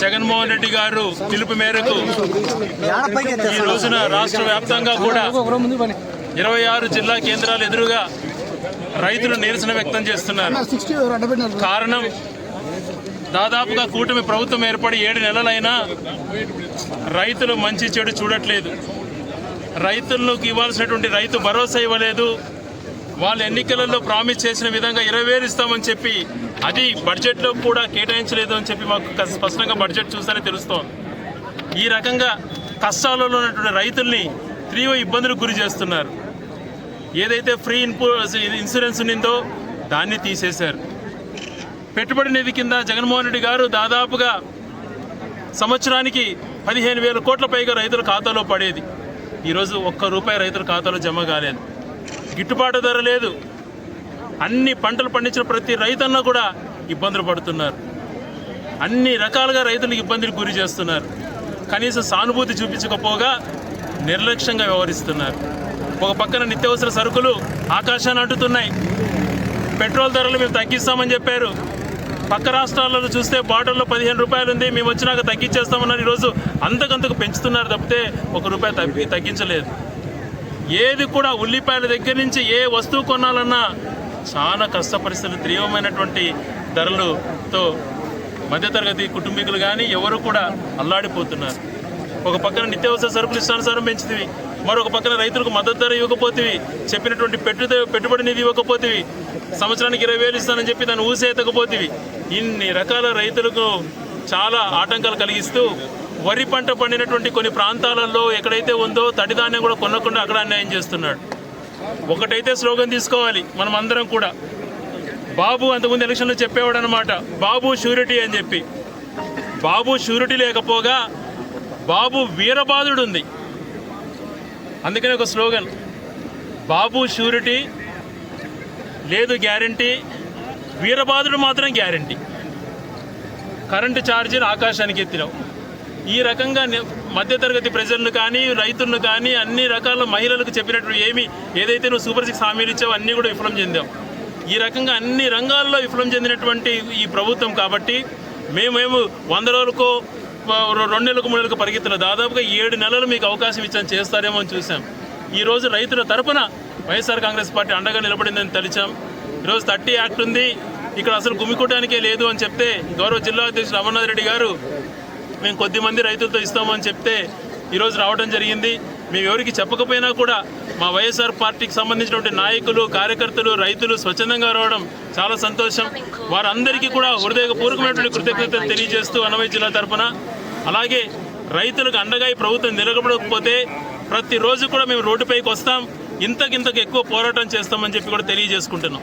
జగన్మోహన్ రెడ్డి గారు పిలుపు మేరకు ఈ రోజున రాష్ట్ర వ్యాప్తంగా కూడా 26 జిల్లా కేంద్రాల ఎదురుగా రైతులు నిరసన వ్యక్తం చేస్తున్నారు. కారణం దాదాపుగా కూటమి ప్రభుత్వం ఏర్పడి 7 నెలలైనా రైతులు మంచి చెడు చూడట్లేదు. రైతులకు ఇవ్వాల్సినటువంటి రైతు భరోసా ఇవ్వలేదు. వాళ్ళు ఎన్నికలలో ప్రామిస్ చేసిన విధంగా 20,000 ఇస్తామని చెప్పి అది బడ్జెట్లో కూడా కేటాయించలేదు అని చెప్పి మాకు స్పష్టంగా బడ్జెట్ చూస్తేనే తెలుస్తోంది. ఈ రకంగా కష్టాలలో ఉన్నటువంటి రైతుల్ని తీవ్ర ఇబ్బందులకు గురి చేస్తున్నారు. ఏదైతే ఫ్రీ ఇన్సూరెన్స్ ఉన్నిందో దాన్ని తీసేశారు. పెట్టుబడి నిధి కింద జగన్మోహన్ రెడ్డి గారు దాదాపుగా సంవత్సరానికి 15,000 కోట్ల పైగా రైతుల ఖాతాలో పడేది. ఈరోజు ₹1 రైతుల ఖాతాలో జమ కాలేదు. గిట్టుబాటు ధర లేదు. అన్ని పంటలు పండించిన ప్రతి రైతన్న కూడా ఇబ్బందులు పడుతున్నారు. అన్ని రకాలుగా రైతులకు ఇబ్బందులకు గురి చేస్తున్నారు. కనీసం సానుభూతి చూపించకపోగా నిర్లక్ష్యంగా వ్యవహరిస్తున్నారు. ఒక పక్కన నిత్యావసర సరుకులు ఆకాశాన్ని అంటుతున్నాయి. పెట్రోల్ ధరలు మేము తగ్గిస్తామని చెప్పారు. పక్క రాష్ట్రాలలో చూస్తే బాటిల్లో ₹15 ఉంది, మేము వచ్చినాక తగ్గించేస్తామన్నారు. ఈరోజు అంతకంతకు పెంచుతున్నారు తప్పితే ₹1 తగ్గించలేదు. ఏది కూడా ఉల్లిపాయల దగ్గర నుంచి ఏ వస్తువు కొనాలన్నా చాలా కష్ట పరిస్థితులు, తీవ్రమైనటువంటి ధరలతో మధ్యతరగతి కుటుంబీకులు కానీ ఎవరు కూడా అల్లాడిపోతున్నారు. ఒక పక్కన నిత్యావసర సరుకులు ఇష్టానుసారం పెంచుతుంది, మరొక పక్కన రైతులకు మద్దతు ధర ఇవ్వకపోతేవి, చెప్పినటువంటి పెట్టుబడి నిధి ఇవ్వకపోతేవి, సంవత్సరానికి 20,000 ఇస్తానని చెప్పి దాన్ని ఊసేతకపోతేవి, ఇన్ని రకాల రైతులకు చాలా ఆటంకాలు కలిగిస్తూ వరి పంట పండినటువంటి కొన్ని ప్రాంతాలలో ఎక్కడైతే ఉందో తడి ధాన్యం కూడా కొనకుండా అక్కడ అన్యాయం చేస్తున్నాడు. ఒకటైతే స్లోగన్ తీసుకోవాలి మనం అందరం కూడా. బాబు అంతకుముందు ఎలక్షన్లో చెప్పేవాడు అనమాట, బాబు షూరిటీ అని చెప్పి. బాబు షూరిటీ లేకపోగా బాబు వీరబాదుడు ఉంది. అందుకనే ఒక స్లోగన్, బాబు షూరిటీ లేదు గ్యారంటీ, వీరబాదుడు మాత్రం గ్యారంటీ. కరెంటు ఛార్జీలు ఆకాశానికి ఎత్తినావు. ఈ రకంగా మధ్యతరగతి ప్రజలను కానీ రైతులను కానీ అన్ని రకాల మహిళలకు చెప్పినట్టు ఏదైతే నువ్వు సూపర్ 6 హామీలు ఇచ్చావో అన్నీ కూడా విఫలం చెందావు. ఈ రకంగా అన్ని రంగాల్లో విఫలం చెందినటువంటి ఈ ప్రభుత్వం కాబట్టి మేము 100 రోజులకో 2 నెలలకు 3 నెలలకు పరిగెత్తున దాదాపుగా 7 నెలలు మీకు అవకాశం ఇచ్చాను, చేస్తారేమో అని చూసాం. ఈరోజు రైతుల తరపున వైఎస్ఆర్ కాంగ్రెస్ పార్టీ అండగా నిలబడిందని తెలిసాం. ఈరోజు 30 యాక్ట్ ఉంది, ఇక్కడ అసలు గుమికూటానికే లేదు అని చెప్తే గౌరవ జిల్లా అధ్యక్షుడు అమర్నాథ్ రెడ్డి గారు మేము కొద్దిమంది రైతులతో ఇస్తామని చెప్తే ఈరోజు రావడం జరిగింది. మేము ఎవరికి చెప్పకపోయినా కూడా మా వైఎస్ఆర్ పార్టీకి సంబంధించినటువంటి నాయకులు, కార్యకర్తలు, రైతులు స్వచ్ఛందంగా రావడం చాలా సంతోషం. వారందరికీ కూడా హృదయపూర్వకమైనటువంటి కృతజ్ఞతలు తెలియజేస్తూ అన్నమయ్య జిల్లా తరఫున, అలాగే రైతులకు అండగా ఈ ప్రభుత్వం నిలబడకపోతే ప్రతిరోజు కూడా మేము రోడ్డుపైకి వస్తాం, ఇంతకింతకు ఎక్కువ పోరాటం చేస్తామని చెప్పి కూడా తెలియజేసుకుంటున్నాం.